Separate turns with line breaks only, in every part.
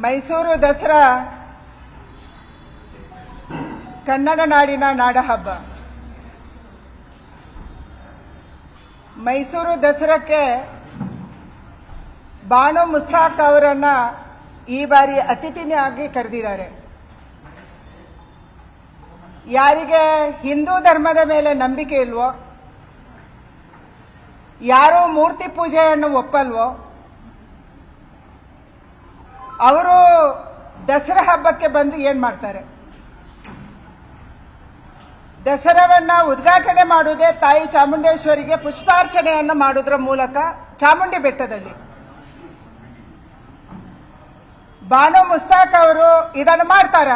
ಮೈಸೂರು ದಸರಾ ಕನ್ನಡ ನಾಡಿನ ನಾಡಹಬ್ಬ. ಮೈಸೂರು ದಸರಾಕ್ಕೆ ಬಾನು ಮುಸ್ತಾಕ್ ಅವರನ್ನ ಈ ಬಾರಿ ಅತಿಥಿಯಾಗಿ ಕರೆದಿದ್ದಾರೆ. ಯಾರಿಗೆ ಹಿಂದೂ ಧರ್ಮದ ಮೇಲೆ ನಂಬಿಕೆ ಇಲ್ವೋ, ಯಾರು ಮೂರ್ತಿ ಪೂಜೆಯನ್ನು ಒಪ್ಪಲ್ವೋ, ಅವರು ದಸರಾ ಹಬ್ಬಕ್ಕೆ ಬಂದು ಏನ್ ಮಾಡ್ತಾರೆ? ದಸರಾವನ್ನ ಉದ್ಘಾಟನೆ ಮಾಡುವುದೇ ತಾಯಿ ಚಾಮುಂಡೇಶ್ವರಿಗೆ ಪುಷ್ಪಾರ್ಚನೆಯನ್ನು ಮಾಡುವುದರ ಮೂಲಕ ಚಾಮುಂಡಿ ಬೆಟ್ಟದಲ್ಲಿ. ಬಾನು ಮುಸ್ತಾಕ್ ಅವರು ಇದನ್ನು ಮಾಡ್ತಾರ?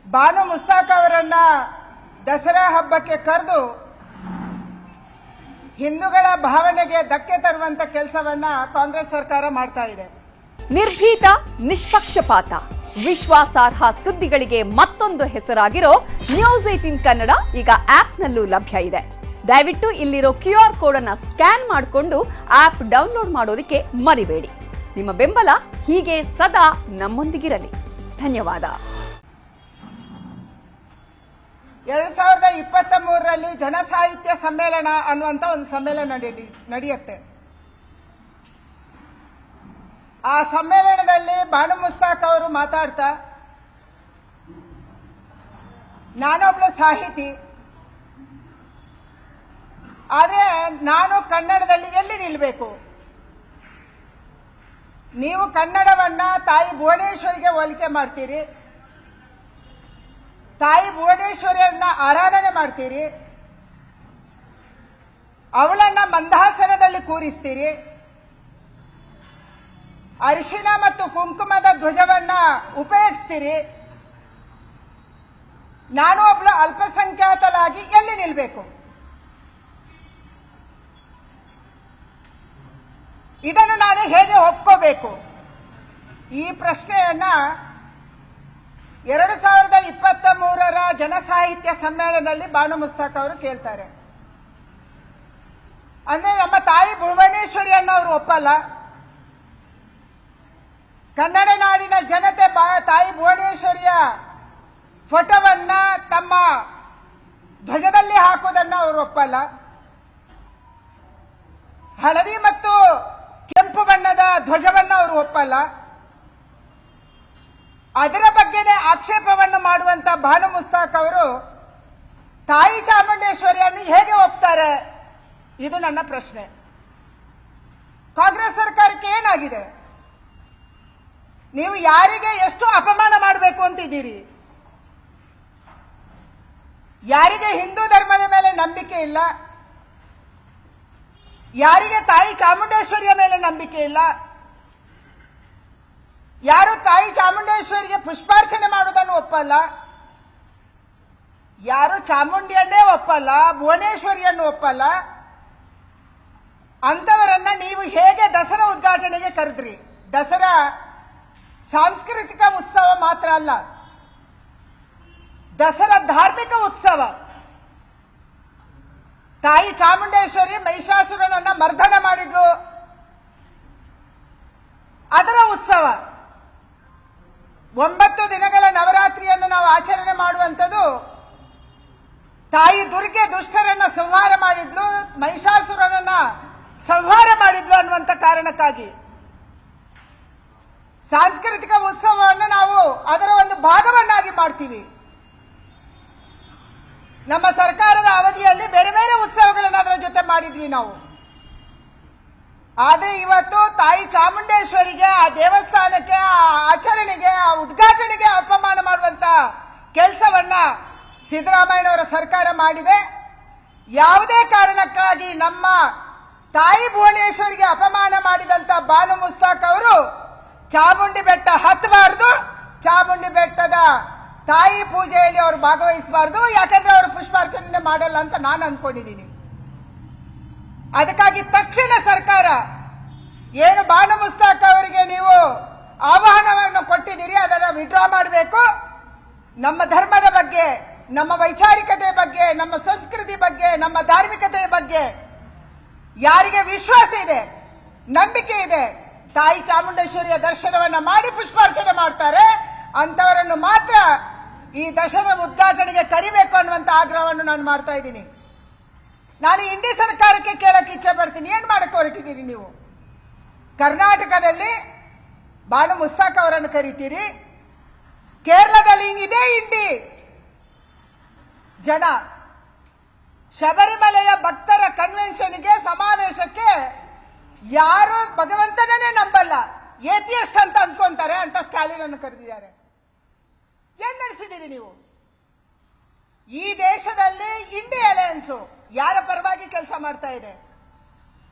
ಬಾನು ಮುಸ್ತಾಕ್ ಅವರನ್ನ ದಸರಾ ಹಬ್ಬಕ್ಕೆ ಕರೆದು ಹಿಂದೂಗಳ ಭಾವನೆಗೆ ಧಕ್ಕೆ ತರುವಂತ ಕೆಲಸವನ್ನ ಕಾಂಗ್ರೆಸ್ ಸರ್ಕಾರ ಮಾಡ್ತಾ ಇದೆ.
ನಿರ್ಭೀತ, ನಿಷ್ಪಕ್ಷಪಾತ, ವಿಶ್ವಾಸಾರ್ಹ ಸುದ್ದಿಗಳಿಗೆ ಮತ್ತೊಂದು ಹೆಸರಾಗಿರೋ ನ್ಯೂಸ್ 18 ಕನ್ನಡ ಈಗ ಆಪ್ನಲ್ಲೂ ಲಭ್ಯ ಇದೆ. ದಯವಿಟ್ಟು ಇಲ್ಲಿರೋ QR ಕೋಡ್ ಅನ್ನ ಸ್ಕ್ಯಾನ್ ಮಾಡಿಕೊಂಡು ಆಪ್ ಡೌನ್ಲೋಡ್ ಮಾಡೋದಕ್ಕೆ ಮರಿಬೇಡಿ. ನಿಮ್ಮ ಬೆಂಬಲ ಹೀಗೆ ಸದಾ ನಮ್ಮೊಂದಿಗಿರಲಿ. ಧನ್ಯವಾದ.
2023ರಲ್ಲಿ ಜನ ಸಾಹಿತ್ಯ ಸಮ್ಮೇಳನ ಅನ್ನುವಂತ ಒಂದು ಸಮ್ಮೇಳನ ನಡೆಯುತ್ತೆ. ಆ ಸಮ್ಮೇಳನದಲ್ಲಿ ಬಾನು ಮುಸ್ತಾಕ್ ಅವರು ಮಾತಾಡ್ತಾ, ನಾನೊಬ್ಳು ಸಾಹಿತಿ, ಆದ್ರೆ ನಾನು ಕನ್ನಡದಲ್ಲಿ ಎಲ್ಲಿ ನಿಲ್ಲಬೇಕು? ನೀವು ಕನ್ನಡವನ್ನ ತಾಯಿ ಭುವನೇಶ್ವರಿಗೆ ಹೋಲಿಕೆ ಮಾಡ್ತೀರಿ, ತಾಯಿ ಭುವನೇಶ್ವರಿಯನ್ನ ಆರಾಧನೆ ಮಾಡ್ತೀರಿ, ಅವಳನ್ನ ಮಂದಹಾಸನದಲ್ಲಿ ಕೂರಿಸ್ತೀರಿ, ಅರಿಶಿನ ಮತ್ತು ಕುಂಕುಮದ ಧ್ವಜವನ್ನ ಉಪಯೋಗಿಸ್ತೀರಿ. ನಾನು ಒಬ್ಳು ಅಲ್ಪಸಂಖ್ಯಾತಲಾಗಿ ಎಲ್ಲಿ ನಿಲ್ಲಬೇಕು? ಇದನ್ನು ನಾನು ಹೇಗೆ ಒಪ್ಕೋಬೇಕು? ಈ ಪ್ರಶ್ನೆಯನ್ನ 2023ರ ಜನಸಾಹಿತ್ಯ ಸಮ್ಮೇಳನದಲ್ಲಿ ಬಾನು ಮುಸ್ತಾಕ್ ಅವರು ಕೇಳ್ತಾರೆ. ಅಂದ್ರೆ ನಮ್ಮ ತಾಯಿ ಭುವನೇಶ್ವರಿಯನ್ನು ಅವರು ಒಪ್ಪಲ್ಲ. ಕನ್ನಡ ನಾಡಿನ ಜನತೆ ತಾಯಿ ಭುವನೇಶ್ವರಿಯ ಫೋಟೋವನ್ನ ತಮ್ಮ ಧ್ವಜದಲ್ಲಿ ಹಾಕುವುದನ್ನು ಅವರು ಒಪ್ಪಲ್ಲ. ಹಳದಿ ಮತ್ತು ಕೆಂಪು ಬಣ್ಣದ ಧ್ವಜವನ್ನು ಅವರು ಒಪ್ಪಲ್ಲ. ಅದರ ಬಗ್ಗೆನೇ ಆಕ್ಷೇಪವನ್ನು ಮಾಡುವಂತ ಬಾನು ಮುಸ್ತಾಕ್ ಅವರು ತಾಯಿ ಚಾಮುಂಡೇಶ್ವರಿಯನ್ನು ಹೇಗೆ ಒಪ್ತಾರೆ? ಇದು ನನ್ನ ಪ್ರಶ್ನೆ. ಕಾಂಗ್ರೆಸ್ ಸರ್ಕಾರಕ್ಕೆ ಏನಾಗಿದೆ? ನೀವು ಯಾರಿಗೆ ಎಷ್ಟು ಅಪಮಾನ ಮಾಡಬೇಕು ಅಂತಿದ್ದೀರಿ? ಯಾರಿಗೆ ಹಿಂದೂ ಧರ್ಮದ ಮೇಲೆ ನಂಬಿಕೆ ಇಲ್ಲ, ಯಾರಿಗೆ ತಾಯಿ ಚಾಮುಂಡೇಶ್ವರಿಯ ಮೇಲೆ ನಂಬಿಕೆ ಇಲ್ಲ, ಯಾರು ತಾಯಿ ಚಾಮುಂಡೇಶ್ವರಿಗೆ ಪುಷ್ಪಾರ್ಚನೆ ಮಾಡುವುದನ್ನು ಒಪ್ಪಲ್ಲ, ಯಾರು ಚಾಮುಂಡಿಯನ್ನೇ ಒಪ್ಪಲ್ಲ, ಭುವನೇಶ್ವರಿಯನ್ನು ಒಪ್ಪಲ್ಲ, ಅಂತವರನ್ನ ನೀವು ಹೇಗೆ ದಸರಾ ಉದ್ಘಾಟನೆಗೆ ಕರೆದ್ರಿ? ದಸರಾ ಸಾಂಸ್ಕೃತಿಕ ಉತ್ಸವ ಮಾತ್ರ ಅಲ್ಲ, ದಸರಾ ಧಾರ್ಮಿಕ ಉತ್ಸವ. ತಾಯಿ ಚಾಮುಂಡೇಶ್ವರಿ ಮಹಿಷಾಸುರನನ್ನ ಮರ್ದನ ಮಾಡಿದ್ದು ಅದರ ಉತ್ಸವ. 9 ದಿನಗಳ ನವರಾತ್ರಿಯನ್ನು ನಾವು ಆಚರಣೆ ಮಾಡುವಂಥದ್ದು ತಾಯಿ ದುರ್ಗೆ ದುಷ್ಟರನ್ನ ಸಂಹಾರ ಮಾಡಿದ್ಲು, ಮಹಿಷಾಸುರನನ್ನ ಸಂಹಾರ ಮಾಡಿದ್ಲು ಅನ್ನುವಂಥ ಕಾರಣಕ್ಕಾಗಿ ಸಾಂಸ್ಕೃತಿಕ ಉತ್ಸವವನ್ನು ನಾವು ಅದರ ಒಂದು ಭಾಗವನ್ನಾಗಿ ಮಾಡ್ತೀವಿ. ನಮ್ಮ ಸರ್ಕಾರದ ಅವಧಿಯಲ್ಲಿ ಬೇರೆ ಬೇರೆ ಉತ್ಸವಗಳನ್ನು ಅದರ ಜೊತೆ ಮಾಡಿದ್ವಿ ನಾವು. ಆದ್ರೆ ಇವತ್ತು ತಾಯಿ ಚಾಮುಂಡೇಶ್ವರಿಗೆ, ಆ ದೇವಸ್ಥಾನಕ್ಕೆ, ಆ ಆಚರಣೆಗೆ, ಆ ಉದ್ಘಾಟನೆಗೆ ಅಪಮಾನ ಮಾಡುವಂತ ಕೆಲಸವನ್ನ ಸಿದ್ದರಾಮಯ್ಯನವರ ಸರ್ಕಾರ ಮಾಡಿದೆ. ಯಾವುದೇ ಕಾರಣಕ್ಕಾಗಿ ನಮ್ಮ ತಾಯಿ ಭುವನೇಶ್ವರಿಗೆ ಅಪಮಾನ ಮಾಡಿದಂತ ಬಾನು ಮುಸ್ತಾಕ್ ಅವರು ಚಾಮುಂಡಿ ಬೆಟ್ಟ ಹತ್ತಬಾರದು, ಚಾಮುಂಡಿ ಬೆಟ್ಟದ ತಾಯಿ ಪೂಜೆಯಲ್ಲಿ ಅವರು ಭಾಗವಹಿಸಬಾರದು. ಯಾಕಂದ್ರೆ ಅವರು ಪುಷ್ಪಾರ್ಚನೆ ಮಾಡಲ್ಲ ಅಂತ ನಾನು ಅನ್ಕೊಂಡಿದ್ದೀನಿ. ಅದಕ್ಕಾಗಿ ತಕ್ಷಣ ಸರ್ಕಾರ ಏನು ಬಾನು ಮುಸ್ತಾಕ್ ಅವರಿಗೆ ನೀವು ಆಹ್ವಾನವನ್ನು ಕೊಟ್ಟಿದ್ದೀರಿ ಅದನ್ನು ವಿಡ್ರಾ ಮಾಡಬೇಕು. ನಮ್ಮ ಧರ್ಮದ ಬಗ್ಗೆ, ನಮ್ಮ ವೈಚಾರಿಕತೆ ಬಗ್ಗೆ, ನಮ್ಮ ಸಂಸ್ಕೃತಿ ಬಗ್ಗೆ, ನಮ್ಮ ಧಾರ್ಮಿಕತೆಯ ಬಗ್ಗೆ ಯಾರಿಗೆ ವಿಶ್ವಾಸ ಇದೆ ನಂಬಿಕೆ ಇದೆ. ತಾಯಿ ಚಾಮುಂಡೇಶ್ವರಿಯ ದರ್ಶನವನ್ನ ಮಾಡಿ ಪುಷ್ಪಾರ್ಚನೆ ಮಾಡ್ತಾರೆ ಅಂತವರನ್ನು ಮಾತ್ರ ಈ ದಸರಾ ಉದ್ಘಾಟನೆಗೆ ಕರಿಬೇಕು ಅನ್ನುವಂತ ಆಗ್ರಹವನ್ನು ನಾನು ಮಾಡ್ತಾ ಇದ್ದೀನಿ. ನಾನು ಇಂಡಿ ಸರ್ಕಾರಕ್ಕೆ ಕೇಳಕ್ಕೆ ಇಚ್ಛೆ ಪಡ್ತೀನಿ, ಏನ್ ಮಾಡಕ್ಕೆ ಹೊರಟಿದ್ದೀರಿ ನೀವು? ಕರ್ನಾಟಕದಲ್ಲಿ ಬಾನು ಮುಸ್ತಾಕ್ ಅವರನ್ನು ಕರಿತೀರಿ, ಕೇರಳದಲ್ಲಿ ಹಿಂಗಿದೆ ಇಂಡಿ ಜನ ಶಬರಿಮಲೆಯ ಭಕ್ತರ ಕನ್ವೆನ್ಷನ್ಗೆ ಸಮಾವೇಶಕ್ಕೆ ಯಾರು ಭಗವಂತನೇ ನಂಬಲ್ಲ, ಏತಿಯಸ್ಟ್ ಅಂತ ಅನ್ಕೊಂತಾರೆ ಅಂತ ಸ್ಟಾಲಿನ್ ಅನ್ನು ಕರೆದಿದ್ದಾರೆ. ಏನ್ ನಡೆಸಿದ್ದೀರಿ ನೀವು? ಈ ದೇಶದಲ್ಲಿ ಇಂಡಿ ಅಲಯನ್ಸ್ ಯಾರ ಪರವಾಗಿ ಕೆಲಸ ಮಾಡ್ತಾ ಇದೆ?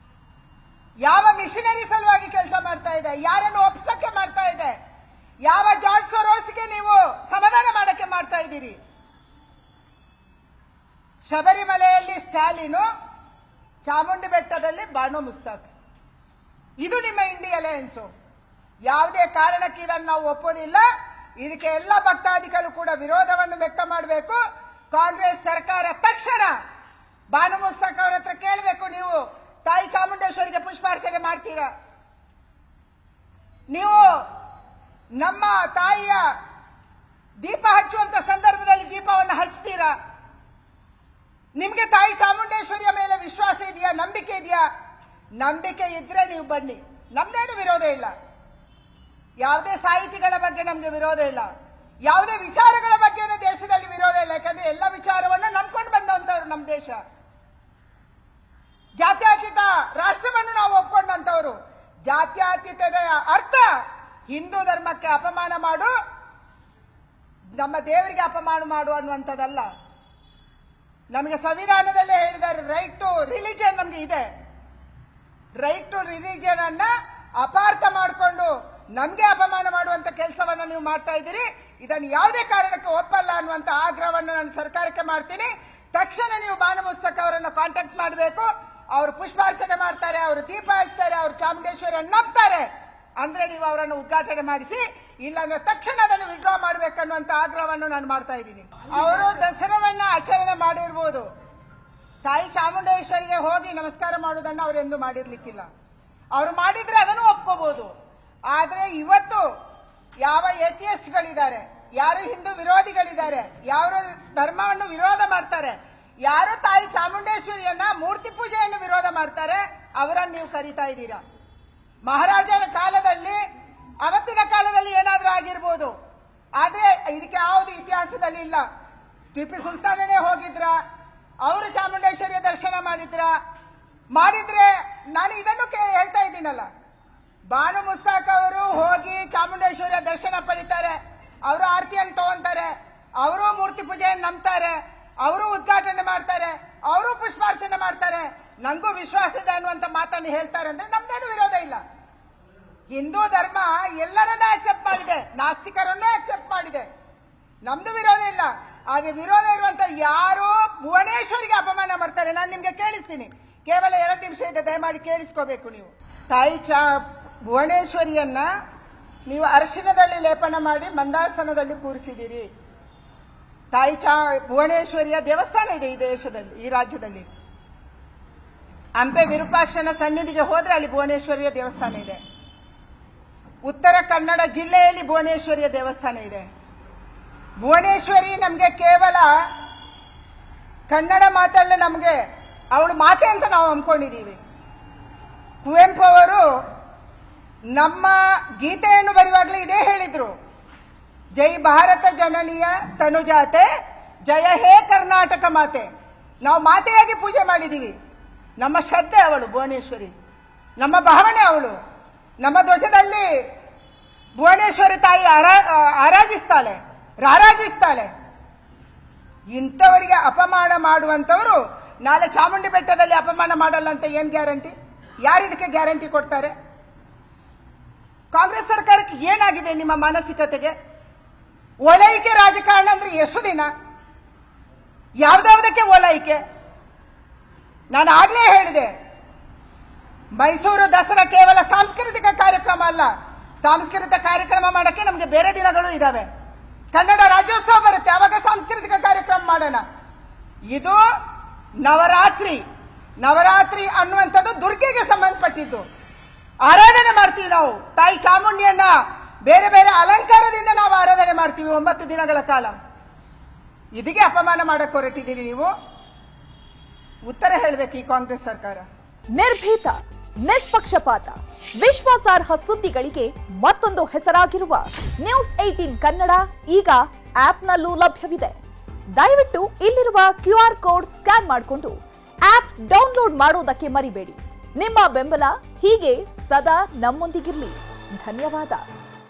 ಯಾವ ಮಿಷನರಿ ಸಲುವಾಗಿ ಕೆಲಸ ಮಾಡ್ತಾ ಇದೆ? ಯಾರನ್ನು ಒಪ್ಸಕ್ಕೆ ಮಾಡ್ತಾ ಇದೆ? ಯಾವ ಜಾರ್ಜ್ ಸೊರೋಸ್ಗೆ ನೀವು ಸಮಾಧಾನ ಮಾಡಕ್ಕೆ ಮಾಡ್ತಾ ಇದ್ದೀರಿ? ಶಬರಿಮಲೆಯಲ್ಲಿ ಸ್ಟಾಲಿನು, ಚಾಮುಂಡಿ ಬೆಟ್ಟದಲ್ಲಿ ಬಾನು ಮುಸ್ತಾಕ್. ಇದು ನಿಮ್ಮ ಇಂಡಿ ಅಲಯನ್ಸ್. ಯಾವುದೇ ಕಾರಣಕ್ಕೆ ಇದನ್ನು ನಾವು ಒಪ್ಪೋದಿಲ್ಲ. ಇದಕ್ಕೆ ಎಲ್ಲ ಭಕ್ತಾದಿಗಳು ಕೂಡ ವಿರೋಧವನ್ನು ವ್ಯಕ್ತ ಮಾಡಬೇಕು. ಕಾಂಗ್ರೆಸ್ ಸರ್ಕಾರ ತಕ್ಷಣ ಬಾನು ಮುಸ್ತಾಕ್ ಅವರ ಹತ್ರ ಕೇಳಬೇಕು, ನೀವು ತಾಯಿ ಚಾಮುಂಡೇಶ್ವರಿಗೆ ಪುಷ್ಪಾರ್ಚನೆ ಮಾಡ್ತೀರಾ? ನೀವು ನಮ್ಮ ತಾಯಿಯ ದೀಪ ಹಚ್ಚುವಂತ ಸಂದರ್ಭದಲ್ಲಿ ದೀಪವನ್ನು ಹಚ್ತೀರಾ? ನಿಮ್ಗೆ ತಾಯಿ ಚಾಮುಂಡೇಶ್ವರಿಯ ಮೇಲೆ ವಿಶ್ವಾಸ ಇದೆಯಾ? ನಂಬಿಕೆ ಇದೆಯಾ? ನಂಬಿಕೆ ಇದ್ರೆ ನೀವು ಬನ್ನಿ, ನಮ್ದೇನು ವಿರೋಧ ಇಲ್ಲ. ಯಾವುದೇ ಸಾಹಿತಿಗಳ ಬಗ್ಗೆ ನಮ್ಗೆ ವಿರೋಧ ಇಲ್ಲ, ಯಾವುದೇ ವಿಚಾರಗಳ ಬಗ್ಗೆನೂ ದೇಶದಲ್ಲಿ ವಿರೋಧ ಇಲ್ಲ. ಯಾಕಂದ್ರೆ ಎಲ್ಲ ವಿಚಾರವನ್ನ ನಂಬ್ಕೊಂಡು ಬಂದಂತವ್ರು ನಮ್ಮ ದೇಶ. ಜಾತ್ಯತೀತ ರಾಷ್ಟ್ರವನ್ನು ನಾವು ಒಪ್ಕೊಂಡಂತವರು. ಜಾತ್ಯತೀತದ ಅರ್ಥ ಹಿಂದೂ ಧರ್ಮಕ್ಕೆ ಅಪಮಾನ ಮಾಡು, ನಮ್ಮ ದೇವರಿಗೆ ಅಪಮಾನ ಮಾಡು ಅನ್ನುವಂಥದ್ದಲ್ಲ. ನಮಗೆ ಸಂವಿಧಾನದಲ್ಲೇ ಹೇಳಿದ್ದಾರೆ, ರೈಟ್ ಟು ರಿಲಿಜನ್ ನಮ್ಗೆ ಇದೆ. ರೈಟ್ ಟು ರಿಲಿಜನ್ ಅನ್ನ ಅಪಾರ್ಥ ಮಾಡಿಕೊಂಡು ನಮ್ಗೆ ಅಪಮಾನ ಮಾಡುವಂತ ಕೆಲಸವನ್ನ ನೀವು ಮಾಡ್ತಾ ಇದ್ದೀರಿ. ಇದನ್ನು ಯಾವುದೇ ಕಾರಣಕ್ಕೆ ಒಪ್ಪಲ್ಲ ಅನ್ನುವಂತ ಆಗ್ರಹವನ್ನು ನಾನು ಸರ್ಕಾರಕ್ಕೆ ಮಾಡ್ತೀನಿ. ತಕ್ಷಣ ನೀವು ಬಾನು ಮುಸ್ತಾಕ್ ಅವರನ್ನು ಕಾಂಟ್ಯಾಕ್ಟ್ ಮಾಡಬೇಕು. ಅವರು ಪುಷ್ಪಾರ್ಚನೆ ಮಾಡ್ತಾರೆ, ಅವರು ದೀಪ ಹಚ್ತಾರೆ, ಅವರು ಚಾಮುಂಡೇಶ್ವರಿಯನ್ನು ನಂಬ್ತಾರೆ ಅಂದ್ರೆ ನೀವು ಅವರನ್ನು ಉದ್ಘಾಟನೆ ಮಾಡಿಸಿ, ಇಲ್ಲಾಂದ್ರೆ ತಕ್ಷಣ ಅದನ್ನು ವಿಡ್ರಾ ಮಾಡಬೇಕನ್ನುವಂತ ಆಗ್ರಹವನ್ನು ನಾನು ಮಾಡ್ತಾ ಇದ್ದೀನಿ. ಅವರು ದಸರಾವನ್ನ ಆಚರಣೆ ಮಾಡಿರ್ಬೋದು, ತಾಯಿ ಚಾಮುಂಡೇಶ್ವರಿಗೆ ಹೋಗಿ ನಮಸ್ಕಾರ ಮಾಡುವುದನ್ನು ಅವರು ಎಂದು ಮಾಡಿರ್ಲಿಕ್ಕಿಲ್ಲ. ಅವರು ಮಾಡಿದ್ರೆ ಅದನ್ನು ಒಪ್ಕೋಬಹುದು. ಆದ್ರೆ ಇವತ್ತು ಯಾವ ಏಥಿಯಸ್ಟ್ಗಳಿದ್ದಾರೆ, ಯಾರು ಹಿಂದೂ ವಿರೋಧಿಗಳಿದ್ದಾರೆ, ಯಾರು ಧರ್ಮವನ್ನು ವಿರೋಧ ಮಾಡ್ತಾರೆ, ಯಾರು ತಾಯಿ ಚಾಮುಂಡೇಶ್ವರಿಯನ್ನ ಮೂರ್ತಿ ಪೂಜೆಯನ್ನು ವಿರೋಧ ಮಾಡ್ತಾರೆ, ಅವರನ್ನು ನೀವು ಕರೀತಾ ಇದ್ದೀರಾ. ಮಹಾರಾಜರ ಕಾಲದಲ್ಲಿ, ಅವತ್ತಿನ ಕಾಲದಲ್ಲಿ ಏನಾದ್ರೂ ಆಗಿರ್ಬೋದು, ಆದ್ರೆ ಇದಕ್ಕೆ ಯಾವುದು ಇತಿಹಾಸದಲ್ಲಿ ಇಲ್ಲ. ಟಿಪ್ಪು ಸುಲ್ತಾನನೇ ಹೋಗಿದ್ರ, ಅವರು ಚಾಮುಂಡೇಶ್ವರಿಯ ದರ್ಶನ ಮಾಡಿದ್ರೆ ನಾನು ಇದನ್ನು ಹೇಳ್ತಾ ಇದ್ದೀನಲ್ಲ. ಬಾನು ಮುಸ್ತಾಕ್ ಅವರು ಹೋಗಿ ಚಾಮುಂಡೇಶ್ವರಿಯ ದರ್ಶನ ಪಡಿತಾರೆ, ಅವರು ಆರತಿಯನ್ನು ತಗೊಂತಾರೆ, ಅವರು ಮೂರ್ತಿ ಪೂಜೆಯನ್ನು ನಂಬ್ತಾರೆ, ಅವರು ಉದ್ಘಾಟನೆ ಮಾಡ್ತಾರೆ, ಅವರು ಪುಷ್ಪಾರ್ಚನೆ ಮಾಡ್ತಾರೆ. ನಂಗೂ ವಿಶ್ವಾಸ ಇದೆ ಅನ್ನುವಂತ ಮಾತನ್ನು ಹೇಳ್ತಾರೆ ಅಂದ್ರೆ ನಮ್ದೇನು ವಿರೋಧ ಇಲ್ಲ. ಹಿಂದೂ ಧರ್ಮ ಎಲ್ಲರನ್ನ ಆಕ್ಸೆಪ್ಟ್ ಮಾಡಿದೆ, ನಾಸ್ತಿಕರನ್ನು ಆಕ್ಸೆಪ್ಟ್ ಮಾಡಿದೆ, ನಮ್ದು ವಿರೋಧ ಇಲ್ಲ. ಆದ್ರೆ ವಿರೋಧ ಇರುವಂತ ಯಾರು ಭುವನೇಶ್ವರಿಗೆ ಅಪಮಾನ ಮಾಡ್ತಾರೆ, ನಾನು ನಿಮ್ಗೆ ಕೇಳಿಸ್ತೀನಿ. ಕೇವಲ 2 ನಿಮಿಷ ಇದೆ, ದಯಮಾಡಿ ಕೇಳಿಸ್ಕೋಬೇಕು. ನೀವು ತಾಯಿ ಭುವನೇಶ್ವರಿಯನ್ನ ನೀವು ಅರಿಶಿನದಲ್ಲಿ ಲೇಪನ ಮಾಡಿ ಮಂದಾಸನದಲ್ಲಿ ಕೂರಿಸಿದಿರಿ. ತಾಯಿ ಭುವನೇಶ್ವರಿಯ ದೇವಸ್ಥಾನ ಇದೆ ಈ ದೇಶದಲ್ಲಿ, ಈ ರಾಜ್ಯದಲ್ಲಿ. ಹಂಪೆ ವಿರೂಪಾಕ್ಷನ ಸನ್ನಿಧಿಗೆ ಹೋದ್ರೆ ಅಲ್ಲಿ ಭುವನೇಶ್ವರಿಯ ದೇವಸ್ಥಾನ ಇದೆ. ಉತ್ತರ ಕನ್ನಡ ಜಿಲ್ಲೆಯಲ್ಲಿ ಭುವನೇಶ್ವರಿಯ ದೇವಸ್ಥಾನ ಇದೆ. ಭುವನೇಶ್ವರಿ ನಮಗೆ ಕೇವಲ ಕನ್ನಡ ಮಾತಲ್ಲ, ನಮಗೆ ಅವಳು ಮಾತೆ ಅಂತ ನಾವು ಅಂದ್ಕೊಂಡಿದ್ದೀವಿ. ಕುವೆಂಪು ಅವರು ನಮ್ಮ ಗೀತೆಯನ್ನು ಬರೆಯುವಾಗಲೇ ಇದೇ ಹೇಳಿದ್ರು, ಜೈ ಭಾರತ ಜನನಿಯ ತನುಜಾತೆ, ಜಯ ಹೇ ಕರ್ನಾಟಕ ಮಾತೆ. ನಾವು ಮಾತೆಯಾಗಿ ಪೂಜೆ ಮಾಡಿದೀವಿ. ನಮ್ಮ ಶ್ರದ್ಧೆ ಅವಳು ಭುವನೇಶ್ವರಿ, ನಮ್ಮ ಭಾವನೆ ಅವಳು. ನಮ್ಮ ಧ್ವಜದಲ್ಲಿ ಭುವನೇಶ್ವರಿ ತಾಯಿ ರಾರಾಜಿಸ್ತಾಳೆ. ಇಂಥವರಿಗೆ ಅಪಮಾನ ಮಾಡುವಂತವರು ನಾಳೆ ಚಾಮುಂಡಿ ಬೆಟ್ಟದಲ್ಲಿ ಅಪಮಾನ ಮಾಡಲ್ಲ ಅಂತ ಏನ್ ಗ್ಯಾರಂಟಿ? ಯಾರಿದಕ್ಕೆ ಗ್ಯಾರಂಟಿ ಕೊಡ್ತಾರೆ? ಕಾಂಗ್ರೆಸ್ ಸರ್ಕಾರಕ್ಕೆ ಏನಾಗಿದೆ ನಿಮ್ಮ ಮಾನಸಿಕತೆಗೆ? ಓಲೈಕೆ ರಾಜಕಾರಣ ಅಂದ್ರೆ ಎಷ್ಟು ದಿನ? ಯಾವ್ದಾವುದಕ್ಕೆ ಓಲೈಕೆ? ನಾನು ಆಗ್ಲೇ ಹೇಳಿದೆ, ಮೈಸೂರು ದಸರಾ ಕೇವಲ ಸಾಂಸ್ಕೃತಿಕ ಕಾರ್ಯಕ್ರಮ ಅಲ್ಲ. ಸಾಂಸ್ಕೃತಿಕ ಕಾರ್ಯಕ್ರಮ ಮಾಡಕ್ಕೆ ನಮಗೆ ಬೇರೆ ದಿನಗಳು ಇದಾವೆ. ಕನ್ನಡ ರಾಜ್ಯೋತ್ಸವ ಬರುತ್ತೆ, ಅವಾಗ ಸಾಂಸ್ಕೃತಿಕ ಕಾರ್ಯಕ್ರಮ ಮಾಡೋಣ. ಇದು ನವರಾತ್ರಿ ಅನ್ನುವಂಥದ್ದು ದುರ್ಗೆಗೆ ಸಂಬಂಧಪಟ್ಟಿದ್ದು. ಮಾಡ್ತೀವಿ ನಾವು. ತಾಯಿ ಚಾಮುಂಡಿಯನ್ನ ಬೇರೆ ಬೇರೆ ಅಲಂಕಾರದಿಂದ ನಾವು ಆರಾಧನೆ ಮಾಡ್ತೀವಿ 9 ದಿನಗಳ ಕಾಲ. ಇದಕ್ಕೆ ಅಪಮಾನ ಮಾಡಕ್ಕೆ ಹೊರಟಿದ್ದೀರಿ ನೀವು. ಉತ್ತರ ಹೇಳಬೇಕು ಈ ಕಾಂಗ್ರೆಸ್ ಸರ್ಕಾರ.
ನಿರ್ಭೀತ, ನಿಷ್ಪಕ್ಷಪಾತ, ವಿಶ್ವಾಸಾರ್ಹ ಸುದ್ದಿಗಳಿಗೆ ಮತ್ತೊಂದು ಹೆಸರಾಗಿರುವ ನ್ಯೂಸ್ 18 ಕನ್ನಡ ಈಗ ಆಪ್ನಲ್ಲೂ ಲಭ್ಯವಿದೆ. ದಯವಿಟ್ಟು ಇಲ್ಲಿರುವ QR ಕೋಡ್ ಸ್ಕ್ಯಾನ್ ಮಾಡಿಕೊಂಡು ಆಪ್ ಡೌನ್ಲೋಡ್ ಮಾಡೋದಕ್ಕೆ ಮರಿಬೇಡಿ. ನಿಮ್ಮ ಬೆಂಬಲ ಹೀಗೆ ಸದಾ ನಮ್ಮೊಂದಿಗಿರಲಿ. ಧನ್ಯವಾದ.